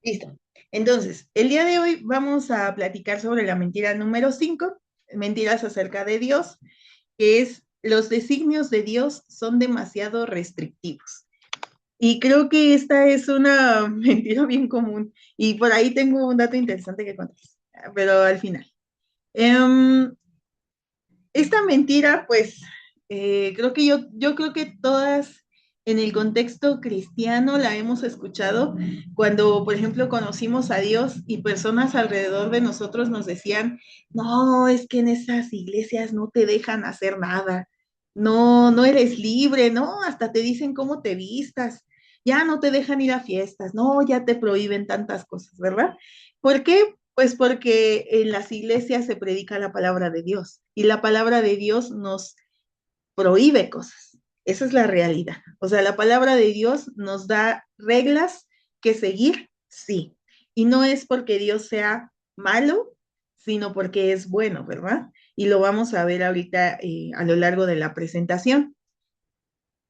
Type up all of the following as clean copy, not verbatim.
Listo. Entonces, el día de hoy vamos a platicar sobre la mentira número 5, mentiras acerca de Dios, que es los designios de Dios son demasiado restrictivos. Y creo que esta es una mentira bien común. Y por ahí tengo un dato interesante que contar, pero al final. Em, esta mentira, pues, creo que yo creo que todas en el contexto cristiano la hemos escuchado cuando, por ejemplo, conocimos a Dios y personas alrededor de nosotros nos decían, no, es que en esas iglesias no te dejan hacer nada, no, no eres libre, no, hasta te dicen cómo te vistas, ya no te dejan ir a fiestas, no, ya te prohíben tantas cosas, ¿verdad? ¿Por qué? Pues porque en las iglesias se predica la palabra de Dios y la palabra de Dios nos prohíbe cosas. Esa es la realidad. O sea, la palabra de Dios nos da reglas que seguir, sí. Y no es porque Dios sea malo, sino porque es bueno, ¿verdad? Y lo vamos a ver ahorita a lo largo de la presentación.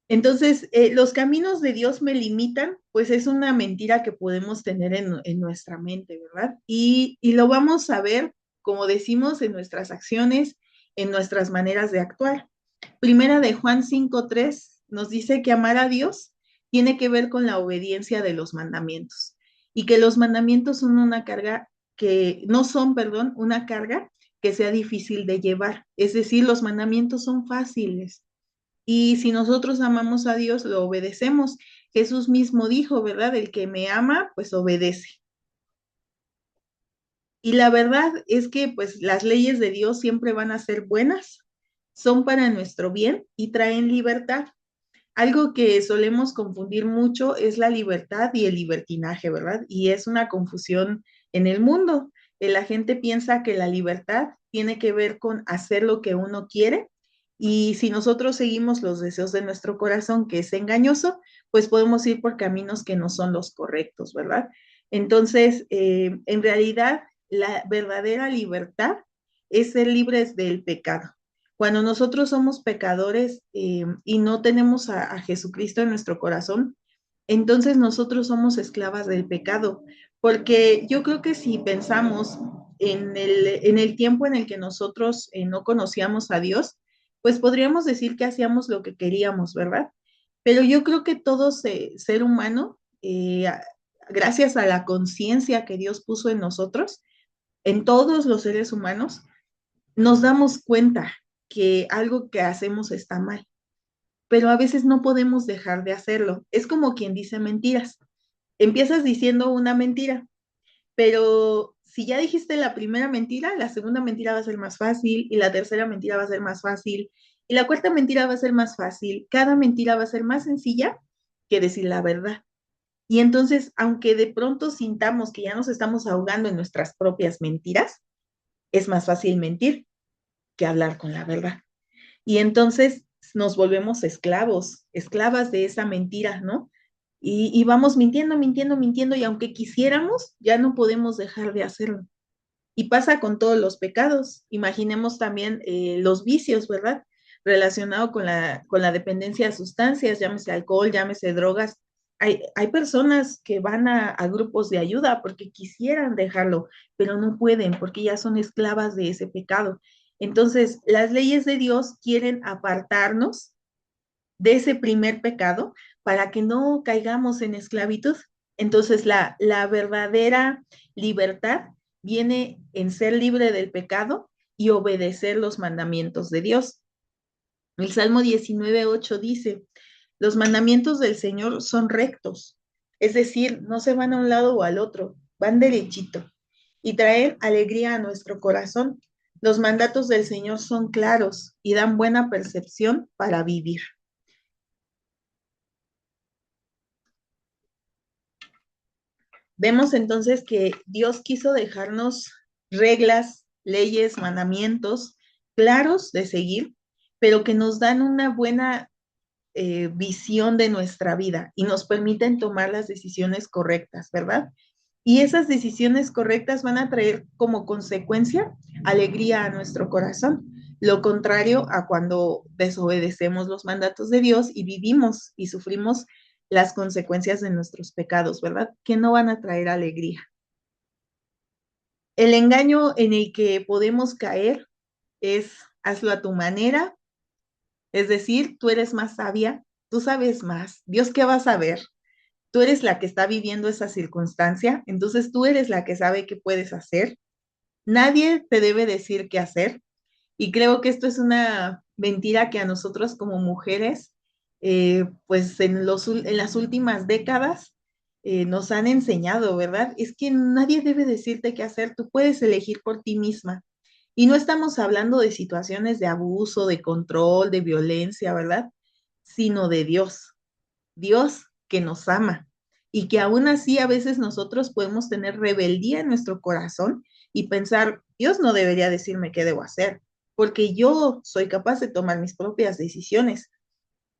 Entonces, los caminos de Dios me limitan, pues es una mentira que podemos tener en nuestra mente, ¿verdad? Y lo vamos a ver, como decimos, en nuestras acciones, en nuestras maneras de actuar. Primera de Juan 5:3 nos dice que amar a Dios tiene que ver con la obediencia de los mandamientos y que los mandamientos son una carga que no son, perdón, una carga que sea difícil de llevar. Es decir, los mandamientos son fáciles. Y si nosotros amamos a Dios, lo obedecemos. Jesús mismo dijo, ¿verdad? El que me ama, pues obedece. Y la verdad es que pues las leyes de Dios siempre van a ser buenas, son para nuestro bien y traen libertad. Algo que solemos confundir mucho es la libertad y el libertinaje, ¿verdad? Y es una confusión en el mundo. La gente piensa que la libertad tiene que ver con hacer lo que uno quiere y si nosotros seguimos los deseos de nuestro corazón, que es engañoso, pues podemos ir por caminos que no son los correctos, ¿verdad? Entonces, en realidad, la verdadera libertad es ser libres del pecado. Cuando nosotros somos pecadores y no tenemos a Jesucristo en nuestro corazón, entonces nosotros somos esclavas del pecado, porque yo creo que si pensamos en el tiempo en el que nosotros no conocíamos a Dios, pues podríamos decir que hacíamos lo que queríamos, ¿verdad? Pero yo creo que todo ser humano, gracias a la conciencia que Dios puso en nosotros, en todos los seres humanos, nos damos cuenta que algo que hacemos está mal, pero a veces no podemos dejar de hacerlo. Es como quien dice mentiras. Empiezas diciendo una mentira, pero si ya dijiste la primera mentira, la segunda mentira va a ser más fácil y la tercera mentira va a ser más fácil y la cuarta mentira va a ser más fácil. Cada mentira va a ser más sencilla que decir la verdad. Y entonces, aunque de pronto sintamos que ya nos estamos ahogando en nuestras propias mentiras, es más fácil mentir que hablar con la verdad. Y entonces nos volvemos esclavos, esclavas de esa mentira, ¿no? Y vamos mintiendo, mintiendo, mintiendo, y aunque quisiéramos, ya no podemos dejar de hacerlo. Y pasa con todos los pecados. Imaginemos también los vicios, ¿verdad? Relacionado con la dependencia de sustancias, llámese alcohol, llámese drogas. Hay personas que van a grupos de ayuda porque quisieran dejarlo, pero no pueden porque ya son esclavas de ese pecado. Entonces, las leyes de Dios quieren apartarnos de ese primer pecado para que no caigamos en esclavitud. Entonces, la verdadera libertad viene en ser libre del pecado y obedecer los mandamientos de Dios. El Salmo 19:8 dice, los mandamientos del Señor son rectos, es decir, no se van a un lado o al otro, van derechito y traen alegría a nuestro corazón. Los mandatos del Señor son claros y dan buena percepción para vivir. Vemos entonces que Dios quiso dejarnos reglas, leyes, mandamientos claros de seguir, pero que nos dan una buena visión de nuestra vida y nos permiten tomar las decisiones correctas, ¿verdad? Y esas decisiones correctas van a traer como consecuencia alegría a nuestro corazón. Lo contrario a cuando desobedecemos los mandatos de Dios y vivimos y sufrimos las consecuencias de nuestros pecados, ¿verdad? Que no van a traer alegría. El engaño en el que podemos caer es hazlo a tu manera, es decir, tú eres más sabia, tú sabes más, Dios qué va a saber, tú eres la que está viviendo esa circunstancia, entonces tú eres la que sabe qué puedes hacer, nadie te debe decir qué hacer, y creo que esto es una mentira que a nosotros como mujeres, pues en las últimas décadas nos han enseñado, ¿verdad? Es que nadie debe decirte qué hacer, tú puedes elegir por ti misma. Y no estamos hablando de situaciones de abuso, de control, de violencia, ¿verdad? Sino de Dios. Dios que nos ama y que aún así a veces nosotros podemos tener rebeldía en nuestro corazón y pensar, Dios no debería decirme qué debo hacer, porque yo soy capaz de tomar mis propias decisiones.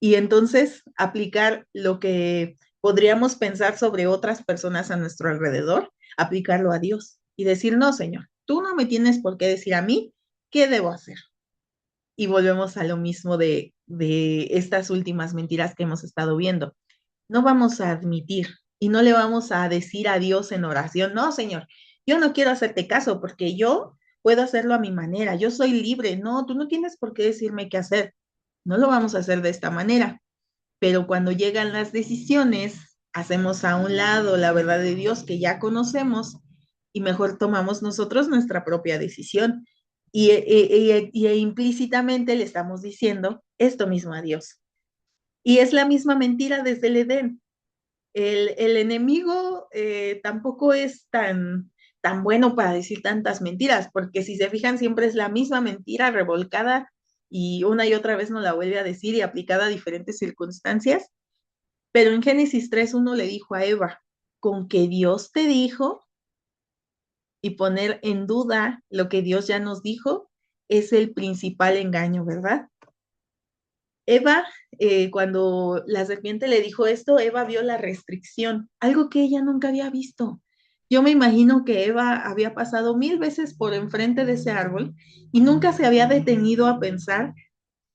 Y entonces aplicar lo que podríamos pensar sobre otras personas a nuestro alrededor, aplicarlo a Dios y decir, no, Señor, tú no me tienes por qué decir a mí qué debo hacer. Y volvemos a lo mismo de estas últimas mentiras que hemos estado viendo. No vamos a admitir y no le vamos a decir a Dios en oración, no, Señor, yo no quiero hacerte caso porque yo puedo hacerlo a mi manera, yo soy libre, no, tú no tienes por qué decirme qué hacer. No lo vamos a hacer de esta manera, pero cuando llegan las decisiones, hacemos a un lado la verdad de Dios que ya conocemos y mejor tomamos nosotros nuestra propia decisión. Y implícitamente le estamos diciendo esto mismo a Dios. Y es la misma mentira desde el Edén. El enemigo tampoco es tan bueno para decir tantas mentiras, porque si se fijan, siempre es la misma mentira revolcada y una y otra vez nos la vuelve a decir y aplicada a diferentes circunstancias. Pero en Génesis 3:1 le dijo a Eva, con que Dios te dijo y poner en duda lo que Dios ya nos dijo es el principal engaño, ¿verdad? Eva, cuando la serpiente le dijo esto, Eva vio la restricción, algo que ella nunca había visto. Yo me imagino que Eva había pasado 1000 veces por enfrente de ese árbol y nunca se había detenido a pensar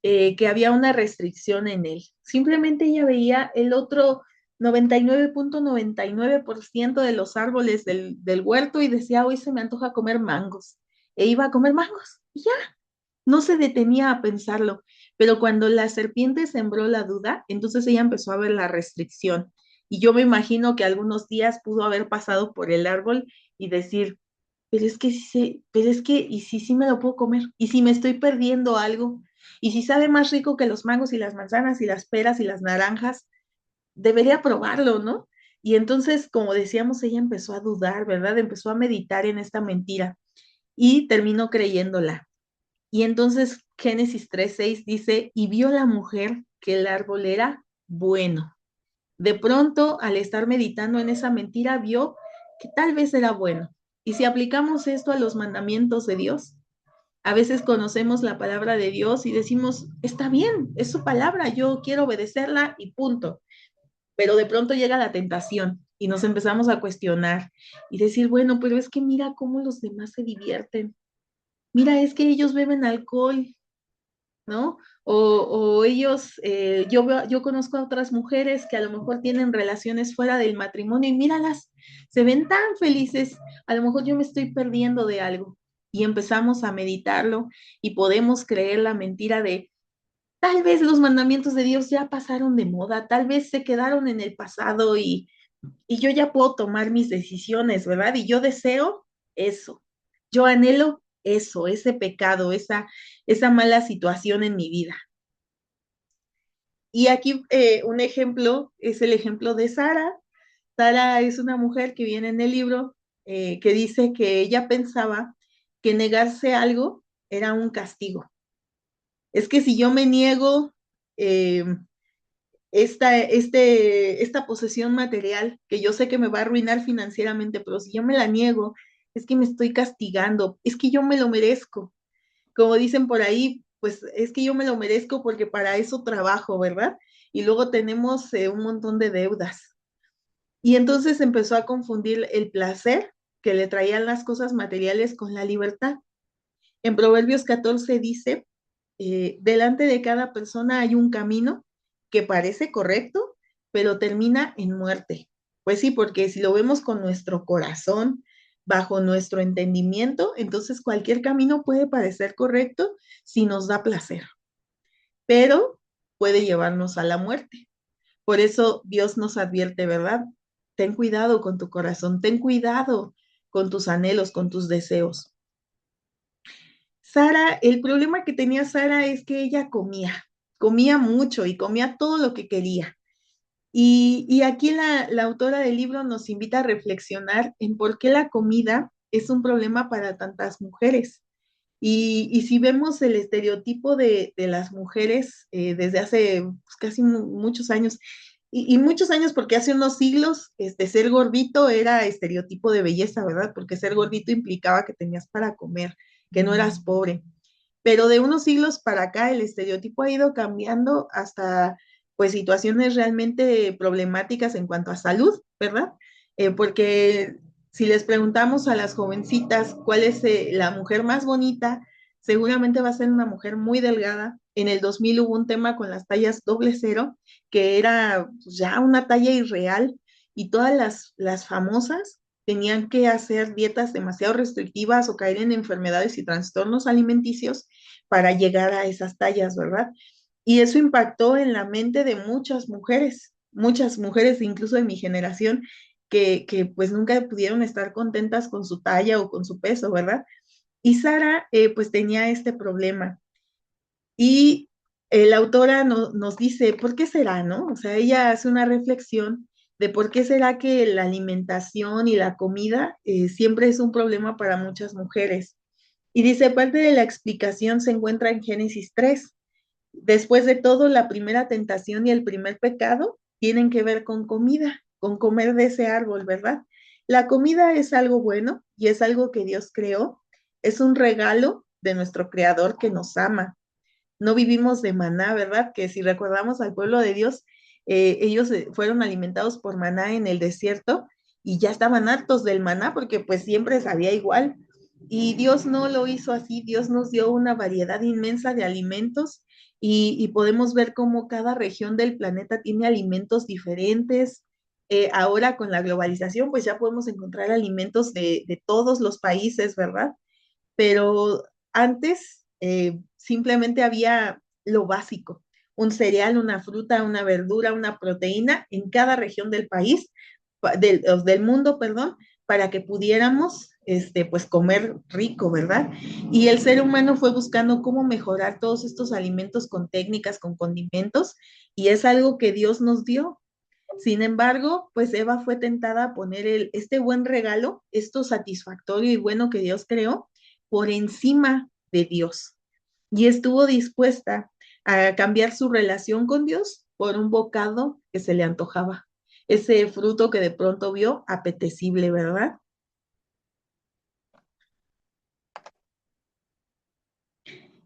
que había una restricción en él. Simplemente ella veía el otro 99.99% de los árboles del huerto y decía, hoy se me antoja comer mangos. E iba a comer mangos y ya, no se detenía a pensarlo, pero cuando la serpiente sembró la duda, entonces ella empezó a ver la restricción. Y yo me imagino que algunos días pudo haber pasado por el árbol y decir, pero es que sí, pero es que, y si sí me lo puedo comer, y si me estoy perdiendo algo, y si sabe más rico que los mangos y las manzanas y las peras y las naranjas, debería probarlo, ¿no? Y entonces, como decíamos, ella empezó a dudar, ¿verdad? Empezó a meditar en esta mentira y terminó creyéndola. Y entonces Génesis 3:6 dice, y vio la mujer que el árbol era bueno. De pronto, al estar meditando en esa mentira, vio que tal vez era bueno. Y si aplicamos esto a los mandamientos de Dios, a veces conocemos la palabra de Dios y decimos, está bien, es su palabra, yo quiero obedecerla y punto. Pero de pronto llega la tentación y nos empezamos a cuestionar y decir, bueno, pero es que mira cómo los demás se divierten. Mira, es que ellos beben alcohol, ¿no? O ellos, yo conozco a otras mujeres que a lo mejor tienen relaciones fuera del matrimonio y míralas, se ven tan felices, a lo mejor yo me estoy perdiendo de algo. Y empezamos a meditarlo y podemos creer la mentira de, tal vez los mandamientos de Dios ya pasaron de moda, tal vez se quedaron en el pasado y yo ya puedo tomar mis decisiones, ¿verdad? Y yo deseo eso, yo anhelo eso, ese pecado, esa mala situación en mi vida. Y aquí un ejemplo es el ejemplo de Sara. Sara es una mujer que viene en el libro que dice que ella pensaba que negarse algo era un castigo. Es que si yo me niego eh, esta posesión material que yo sé que me va a arruinar financieramente, pero si yo me la niego, es que me estoy castigando, es que yo me lo merezco. Como dicen por ahí, pues es que yo me lo merezco porque para eso trabajo, ¿verdad? Y luego tenemos un montón de deudas. Y entonces empezó a confundir el placer que le traían las cosas materiales con la libertad. En Proverbios 14 dice, delante de cada persona hay un camino que parece correcto, pero termina en muerte. Pues sí, porque si lo vemos con nuestro corazón, bajo nuestro entendimiento, entonces cualquier camino puede parecer correcto si nos da placer, pero puede llevarnos a la muerte. Por eso Dios nos advierte, ¿verdad? Ten cuidado con tu corazón, ten cuidado con tus anhelos, con tus deseos. Sara, el problema que tenía Sara es que ella comía mucho y comía todo lo que quería. Y aquí la autora del libro nos invita a reflexionar en por qué la comida es un problema para tantas mujeres. Y si vemos el estereotipo de las mujeres desde hace pues, casi muchos años, y muchos años porque hace unos siglos ser gordito era estereotipo de belleza, ¿verdad? Porque ser gordito implicaba que tenías para comer, que no eras pobre. Pero de unos siglos para acá el estereotipo ha ido cambiando hasta pues situaciones realmente problemáticas en cuanto a salud, ¿verdad? Porque si les preguntamos a las jovencitas cuál es la mujer más bonita, seguramente va a ser una mujer muy delgada. En el 2000 hubo un tema con las tallas doble cero, que era pues, ya una talla irreal, y todas las famosas tenían que hacer dietas demasiado restrictivas o caer en enfermedades y trastornos alimenticios para llegar a esas tallas, ¿verdad? Y eso impactó en la mente de muchas mujeres incluso de mi generación, que pues nunca pudieron estar contentas con su talla o con su peso, ¿verdad? Y Sara pues tenía este problema. Y la autora nos dice, ¿por qué será, no? O sea, ella hace una reflexión de por qué será que la alimentación y la comida siempre es un problema para muchas mujeres. Y dice, parte de la explicación se encuentra en Génesis 3. Después de todo, la primera tentación y el primer pecado tienen que ver con comida, con comer de ese árbol, ¿verdad? La comida es algo bueno y es algo que Dios creó, es un regalo de nuestro Creador que nos ama. No vivimos de maná, ¿verdad? Que si recordamos al pueblo de Dios, ellos fueron alimentados por maná en el desierto y ya estaban hartos del maná porque pues siempre sabía igual. Y Dios no lo hizo así, Dios nos dio una variedad inmensa de alimentos y podemos ver cómo cada región del planeta tiene alimentos diferentes. Ahora con la globalización, pues ya podemos encontrar alimentos de todos los países, ¿verdad? Pero antes simplemente había lo básico, un cereal, una fruta, una verdura, una proteína en cada región del país, del mundo, perdón, para que pudiéramos pues comer rico, ¿verdad? Y el ser humano fue buscando cómo mejorar todos estos alimentos con técnicas, con condimentos, y es algo que Dios nos dio. Sin embargo, pues Eva fue tentada a poner este buen regalo, esto satisfactorio y bueno que Dios creó, por encima de Dios. Y estuvo dispuesta a cambiar su relación con Dios por un bocado que se le antojaba. Ese fruto que de pronto vio apetecible, ¿verdad?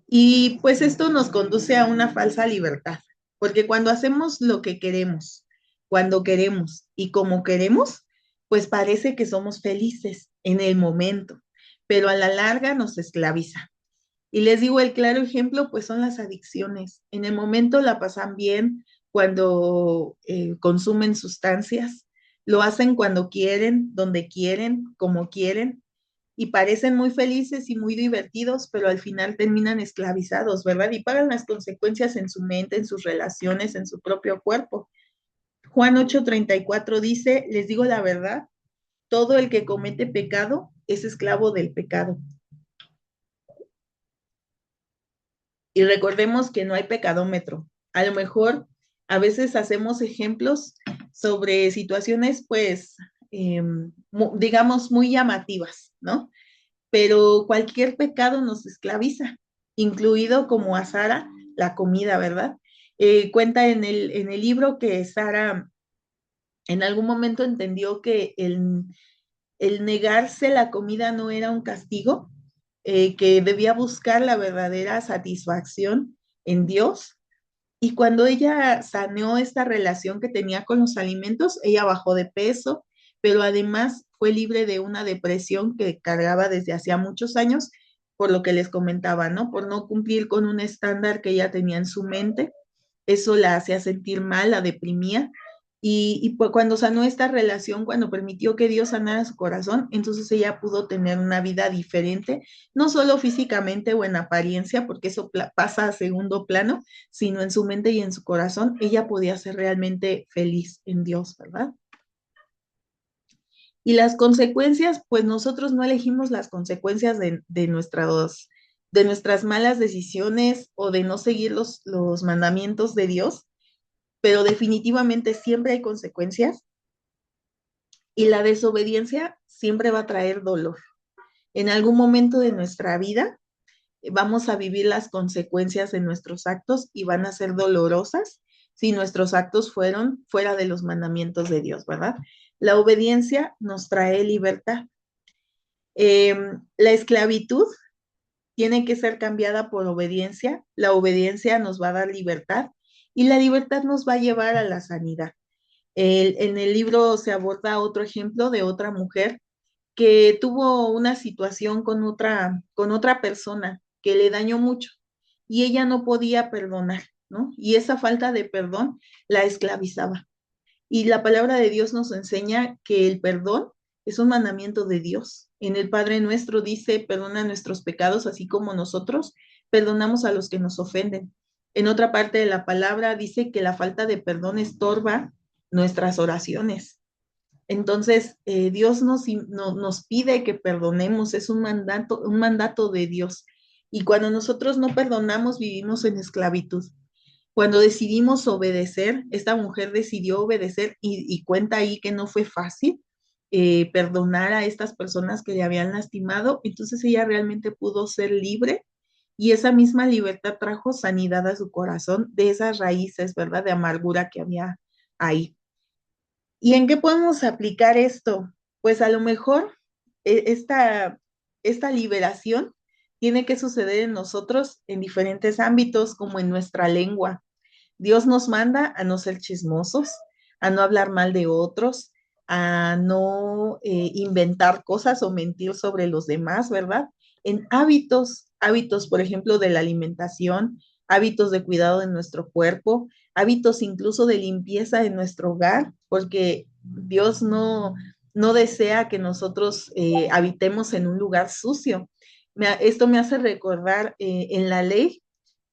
Y pues esto nos conduce a una falsa libertad, porque cuando hacemos lo que queremos, cuando queremos y como queremos, pues parece que somos felices en el momento, pero a la larga nos esclaviza. Y les digo, el claro ejemplo, pues son las adicciones. En el momento la pasan bien cuando consumen sustancias, lo hacen cuando quieren, donde quieren, como quieren, y parecen muy felices y muy divertidos, pero al final terminan esclavizados, ¿verdad? Y pagan las consecuencias en su mente, en sus relaciones, en su propio cuerpo. Juan 8:34 dice, les digo la verdad, todo el que comete pecado es esclavo del pecado. Y recordemos que no hay pecadómetro. A lo mejor a veces hacemos ejemplos sobre situaciones, pues, digamos, muy llamativas, ¿no? Pero cualquier pecado nos esclaviza, incluido como a Sara, la comida, ¿verdad? Cuenta en el libro que Sara en algún momento entendió que el negarse la comida no era un castigo, que debía buscar la verdadera satisfacción en Dios. Y cuando ella saneó esta relación que tenía con los alimentos, ella bajó de peso, pero además fue libre de una depresión que cargaba desde hacía muchos años, por lo que les comentaba, ¿no? Por no cumplir con un estándar que ella tenía en su mente. Eso la hacía sentir mal, la deprimía, Y pues cuando sanó esta relación, cuando permitió que Dios sanara su corazón, entonces ella pudo tener una vida diferente, no solo físicamente o en apariencia, porque eso pasa a segundo plano, sino en su mente y en su corazón, ella podía ser realmente feliz en Dios, ¿verdad? Y las consecuencias, pues nosotros no elegimos las consecuencias de nuestras malas decisiones o de no seguir los mandamientos de Dios, pero definitivamente siempre hay consecuencias y la desobediencia siempre va a traer dolor. En algún momento de nuestra vida vamos a vivir las consecuencias de nuestros actos y van a ser dolorosas si nuestros actos fueron fuera de los mandamientos de Dios, ¿verdad? La obediencia nos trae libertad. La esclavitud tiene que ser cambiada por obediencia. La obediencia nos va a dar libertad y la libertad nos va a llevar a la sanidad. En el libro se aborda otro ejemplo de otra mujer que tuvo una situación con otra persona que le dañó mucho y ella no podía perdonar, ¿no? Y esa falta de perdón la esclavizaba. Y la palabra de Dios nos enseña que el perdón es un mandamiento de Dios. En el Padre Nuestro dice, perdona nuestros pecados, así como nosotros perdonamos a los que nos ofenden. En otra parte de la palabra dice que la falta de perdón estorba nuestras oraciones. Entonces, Dios nos pide que perdonemos, es un mandato de Dios. Y cuando nosotros no perdonamos, vivimos en esclavitud. Cuando decidimos obedecer, esta mujer decidió obedecer y cuenta ahí que no fue fácil perdonar a estas personas que le habían lastimado, entonces ella realmente pudo ser libre y esa misma libertad trajo sanidad a su corazón de esas raíces, ¿verdad? De amargura que había ahí. ¿Y en qué podemos aplicar esto? Pues a lo mejor esta liberación tiene que suceder en nosotros en diferentes ámbitos, como en nuestra lengua. Dios nos manda a no ser chismosos, a no hablar mal de otros, a no inventar cosas o mentir sobre los demás, ¿verdad? En hábitos, por ejemplo, de la alimentación, hábitos de cuidado de nuestro cuerpo, hábitos incluso de limpieza de nuestro hogar, porque Dios no desea que nosotros habitemos en un lugar sucio. Esto me hace recordar en la ley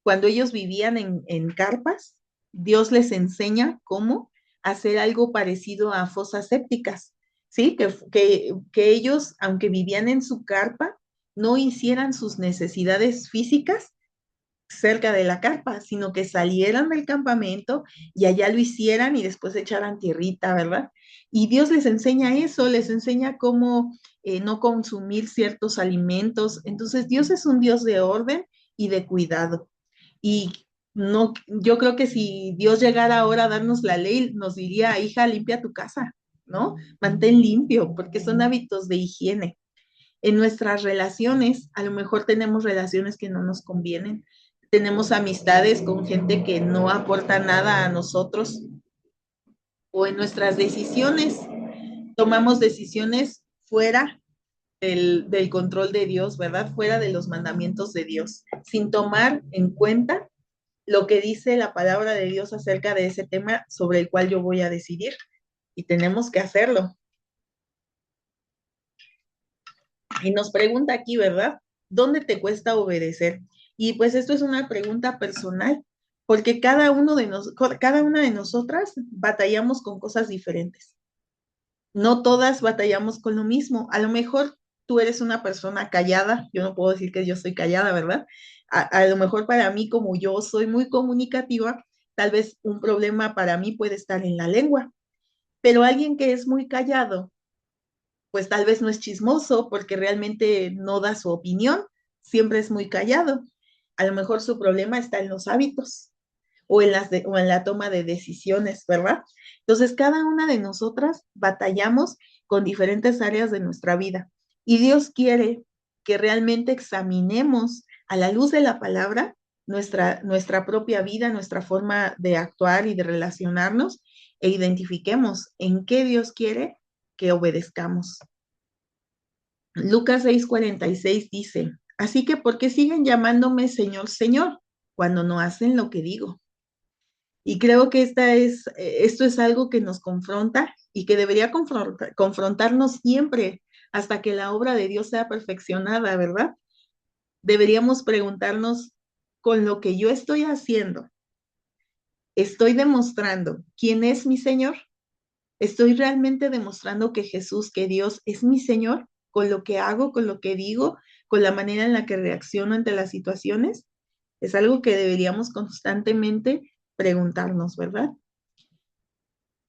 cuando ellos vivían en carpas, Dios les enseña cómo hacer algo parecido a fosas sépticas, ¿sí? Que ellos, aunque vivían en su carpa, no hicieran sus necesidades físicas cerca de la carpa, sino que salieran del campamento y allá lo hicieran y después echaran tierrita, ¿verdad? Y Dios les enseña eso, les enseña cómo no consumir ciertos alimentos. Entonces, Dios es un Dios de orden y de cuidado. Y no, yo creo que si Dios llegara ahora a darnos la ley, nos diría, hija, limpia tu casa, ¿no? Mantén limpio, porque son hábitos de higiene. En nuestras relaciones, a lo mejor tenemos relaciones que no nos convienen, tenemos amistades con gente que no aporta nada a nosotros, o en nuestras decisiones, tomamos decisiones fuera del control de Dios, ¿verdad? Fuera de los mandamientos de Dios, sin tomar en cuenta lo que dice la palabra de Dios acerca de ese tema sobre el cual yo voy a decidir. Y tenemos que hacerlo. Y nos pregunta aquí, ¿verdad? ¿Dónde te cuesta obedecer? Y pues esto es una pregunta personal, porque cada una de nosotras batallamos con cosas diferentes. No todas batallamos con lo mismo. A lo mejor tú eres una persona callada, yo no puedo decir que yo soy callada, ¿verdad? A lo mejor para mí, como yo soy muy comunicativa, tal vez un problema para mí puede estar en la lengua, pero alguien que es muy callado, pues tal vez no es chismoso porque realmente no da su opinión, siempre es muy callado. A lo mejor su problema está en los hábitos o en la toma de decisiones, ¿verdad? Entonces, cada una de nosotras batallamos con diferentes áreas de nuestra vida y Dios quiere que realmente examinemos a la luz de la palabra nuestra propia vida, nuestra forma de actuar y de relacionarnos e identifiquemos en qué Dios quiere que obedezcamos. Lucas 6:46 dice, así que ¿por qué siguen llamándome Señor, Señor, cuando no hacen lo que digo? Y creo que esto es algo que nos confronta y que debería confrontarnos siempre hasta que la obra de Dios sea perfeccionada, ¿verdad? Deberíamos preguntarnos, con lo que yo estoy haciendo, ¿estoy demostrando quién es mi Señor? ¿Estoy realmente demostrando que Jesús, que Dios es mi Señor con lo que hago, con lo que digo, con la manera en la que reacciono ante las situaciones? Es algo que deberíamos constantemente preguntarnos, ¿verdad?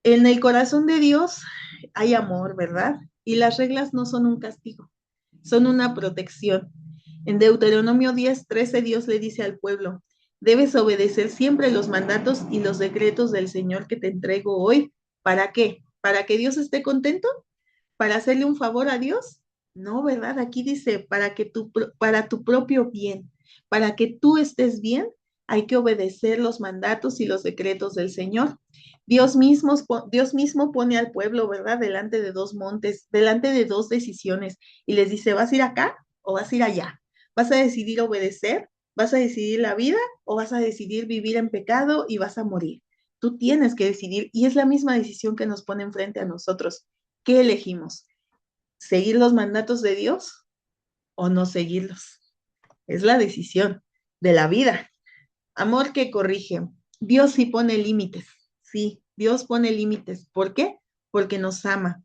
En el corazón de Dios hay amor, ¿verdad? Y las reglas no son un castigo, son una protección. En Deuteronomio 10:13 Dios le dice al pueblo, debes obedecer siempre los mandatos y los decretos del Señor que te entrego hoy. ¿Para qué? ¿Para que Dios esté contento? ¿Para hacerle un favor a Dios? No, ¿verdad? Aquí dice, para tu propio bien, para que tú estés bien, hay que obedecer los mandatos y los decretos del Señor. Dios mismo pone al pueblo, ¿verdad? Delante de dos montes, delante de dos decisiones y les dice, ¿vas a ir acá o vas a ir allá? ¿Vas a decidir obedecer? ¿Vas a decidir la vida o vas a decidir vivir en pecado y vas a morir? Tú tienes que decidir y es la misma decisión que nos pone enfrente a nosotros. ¿Qué elegimos? ¿Seguir los mandatos de Dios o no seguirlos? Es la decisión de la vida. Amor que corrige. Dios sí pone límites. Sí, Dios pone límites. ¿Por qué? Porque nos ama.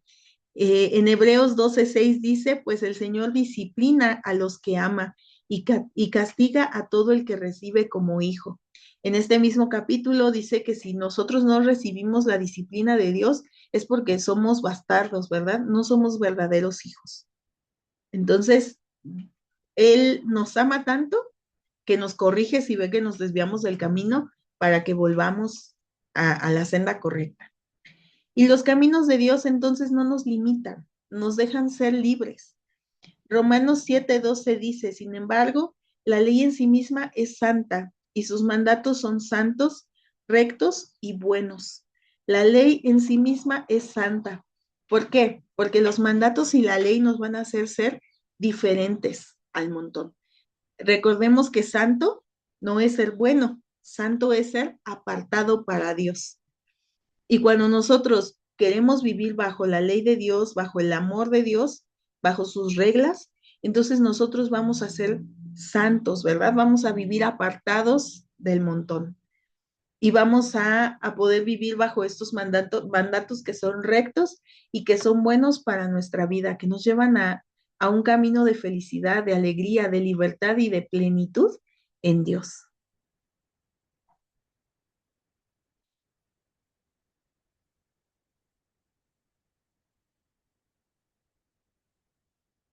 En Hebreos 12:6 dice, pues el Señor disciplina a los que ama y castiga a todo el que recibe como hijo. En este mismo capítulo dice que si nosotros no recibimos la disciplina de Dios es porque somos bastardos, ¿verdad? No somos verdaderos hijos. Entonces, Él nos ama tanto que nos corrige si ve que nos desviamos del camino para que volvamos a la senda correcta. Y los caminos de Dios entonces no nos limitan, nos dejan ser libres. Romanos 7:12 dice, sin embargo, la ley en sí misma es santa y sus mandatos son santos, rectos y buenos. La ley en sí misma es santa. ¿Por qué? Porque los mandatos y la ley nos van a hacer ser diferentes al montón. Recordemos que santo no es ser bueno, santo es ser apartado para Dios. Y cuando nosotros queremos vivir bajo la ley de Dios, bajo el amor de Dios, bajo sus reglas, entonces nosotros vamos a ser santos, ¿verdad? Vamos a vivir apartados del montón y vamos a poder vivir bajo estos mandatos que son rectos y que son buenos para nuestra vida, que nos llevan a un camino de felicidad, de alegría, de libertad y de plenitud en Dios.